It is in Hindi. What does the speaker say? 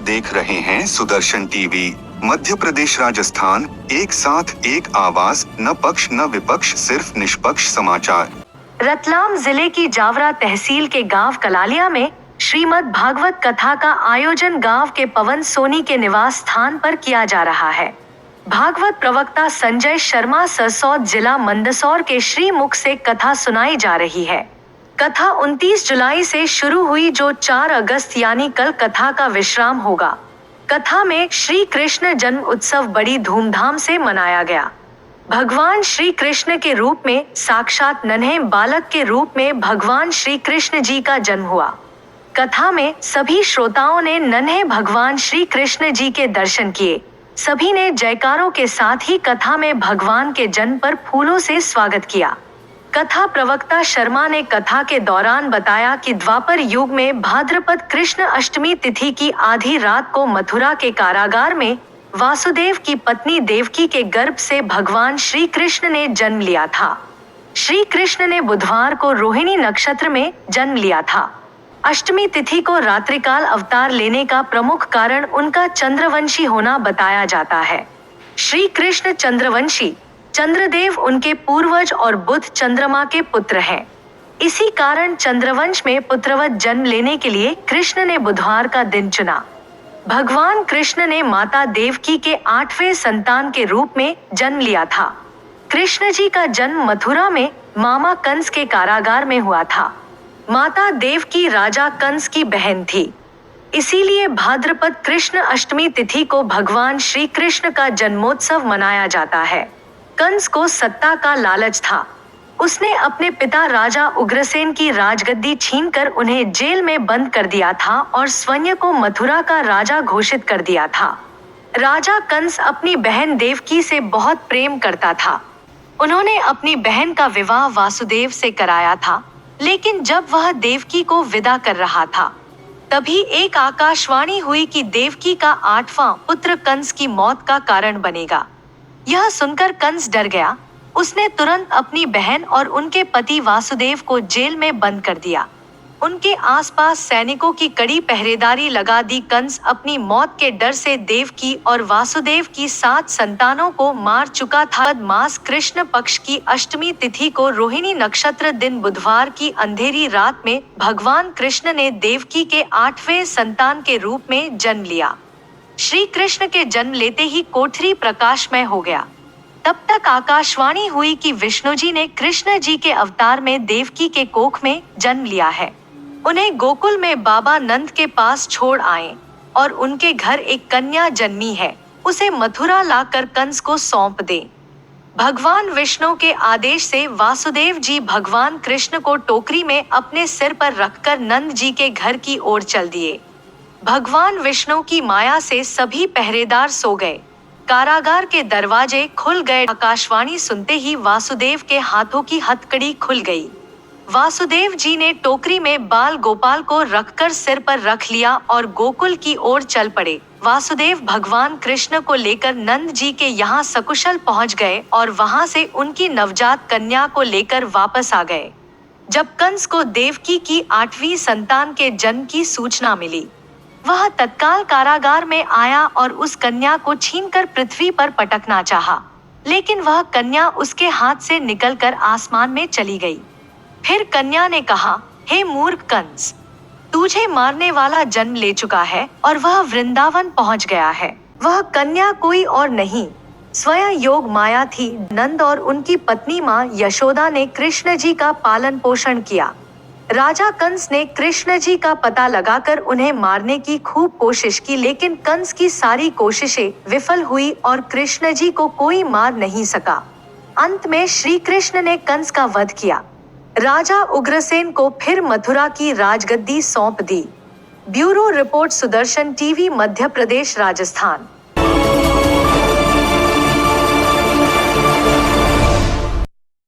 देख रहे हैं सुदर्शन टीवी। मध्य प्रदेश राजस्थान, एक साथ एक आवाज, न पक्ष न विपक्ष, सिर्फ निष्पक्ष समाचार। रतलाम जिले की जावरा तहसील के गांव कलालिया में श्रीमद् भागवत कथा का आयोजन गांव के पवन सोनी के निवास स्थान पर किया जा रहा है। भागवत प्रवक्ता संजय शर्मा सरसौद जिला मंदसौर के श्रीमुख से कथा सुनाई जा रही है। कथा 29 जुलाई से शुरू हुई, जो 4 अगस्त यानी कल कथा का विश्राम होगा। कथा में श्री कृष्ण जन्म उत्सव बड़ी धूमधाम से मनाया गया। भगवान श्री कृष्ण के रूप में, साक्षात नन्हे बालक के रूप में भगवान श्री कृष्ण जी का जन्म हुआ। कथा में सभी श्रोताओं ने नन्हे भगवान श्री कृष्ण जी के दर्शन किए। सभी ने जयकारों के साथ ही कथा में भगवान के जन्म पर फूलों से स्वागत किया। कथा प्रवक्ता शर्मा ने कथा के दौरान बताया कि द्वापर युग में भाद्रपद कृष्ण अष्टमी तिथि की आधी रात को मथुरा के कारागार में वासुदेव की पत्नी देवकी के गर्भ से भगवान श्री कृष्ण ने जन्म लिया था। श्री कृष्ण ने बुधवार को रोहिणी नक्षत्र में जन्म लिया था। अष्टमी तिथि को रात्रिकाल अवतार लेने का प्रमुख कारण उनका चंद्रवंशी होना बताया जाता है। श्री कृष्ण चंद्रवंशी, चंद्रदेव उनके पूर्वज और बुध चंद्रमा के पुत्र हैं। इसी कारण चंद्रवंश में पुत्रवत जन्म लेने के लिए कृष्ण ने बुधवार का दिन चुना। भगवान कृष्ण ने माता देवकी के 8वें संतान के रूप में जन्म लिया था। कृष्ण जी का जन्म मथुरा में मामा कंस के कारागार में हुआ था। माता देवकी राजा कंस की बहन थी, इसीलिए भाद्रपद कृष्ण अष्टमी तिथि को भगवान श्री कृष्ण का जन्मोत्सव मनाया जाता है। कंस को सत्ता का लालच था। उसने अपने पिता राजा उग्रसेन की राजगद्दी छीनकर उन्हें जेल में बंद कर दिया था और स्वयं को मथुरा का राजा घोषित कर दिया था। राजा कंस अपनी बहन देवकी से बहुत प्रेम करता था। उन्होंने अपनी बहन का विवाह वासुदेव से कराया था, लेकिन जब वह देवकी को विदा कर रहा था, तभी एक आकाशवाणी हुई कि देवकी का 8वां पुत्र कंस की मौत का कारण बनेगा। यह सुनकर कंस डर गया। उसने तुरंत अपनी बहन और उनके पति वासुदेव को जेल में बंद कर दिया। उनके आसपास सैनिकों की कड़ी पहरेदारी लगा दी। कंस अपनी मौत के डर से देवकी और वासुदेव की 7 संतानों को मार चुका था। मास कृष्ण पक्ष की अष्टमी तिथि को रोहिणी नक्षत्र दिन बुधवार की अंधेरी रात में भगवान कृष्ण ने देवकी के 8वें संतान के रूप में जन्म लिया। श्री कृष्ण के जन्म लेते ही कोठरी प्रकाशमय हो गया। तब तक आकाशवाणी हुई कि विष्णु जी ने कृष्ण जी के अवतार में देवकी के कोख में जन्म लिया है। उन्हें गोकुल में बाबा नंद के पास छोड़ आए और उनके घर एक कन्या जन्मी है, उसे मथुरा लाकर कंस को सौंप दें। भगवान विष्णु के आदेश से वासुदेव जी भगवान कृष्ण को टोकरी में अपने सिर पर रखकर नंद जी के घर की ओर चल दिए। भगवान विष्णु की माया से सभी पहरेदार सो गए। कारागार के दरवाजे खुल गए। आकाशवाणी सुनते ही वासुदेव के हाथों की हथकड़ी खुल गई। वासुदेव जी ने टोकरी में बाल गोपाल को रखकर सिर पर रख लिया और गोकुल की ओर चल पड़े। वासुदेव भगवान कृष्ण को लेकर नंद जी के यहाँ सकुशल पहुँच गए और वहाँ से उनकी नवजात कन्या को लेकर वापस आ गए। जब कंस को देवकी की 8वीं संतान के जन्म की सूचना मिली, वह तत्काल कारागार में आया और उस कन्या को छीनकर पृथ्वी पर पटकना चाहा, लेकिन वह कन्या उसके हाथ से निकलकर आसमान में चली गई। फिर कन्या ने कहा, हे मूर्ख कंस, तुझे मारने वाला जन्म ले चुका है और वह वृंदावन पहुंच गया है। वह कन्या कोई और नहीं, स्वयं योग माया थी। नंद और उनकी पत्नी माँ यशोदा ने कृष्ण जी का पालन पोषण किया। राजा कंस ने कृष्ण जी का पता लगाकर उन्हें मारने की खूब कोशिश की, लेकिन कंस की सारी कोशिशें विफल हुई और कृष्ण जी को कोई मार नहीं सका। अंत में श्री कृष्ण ने कंस का वध किया। राजा उग्रसेन को फिर मथुरा की राजगद्दी सौंप दी। Bureau report, Sudarshan TV, Madhya Pradesh, Rajasthan.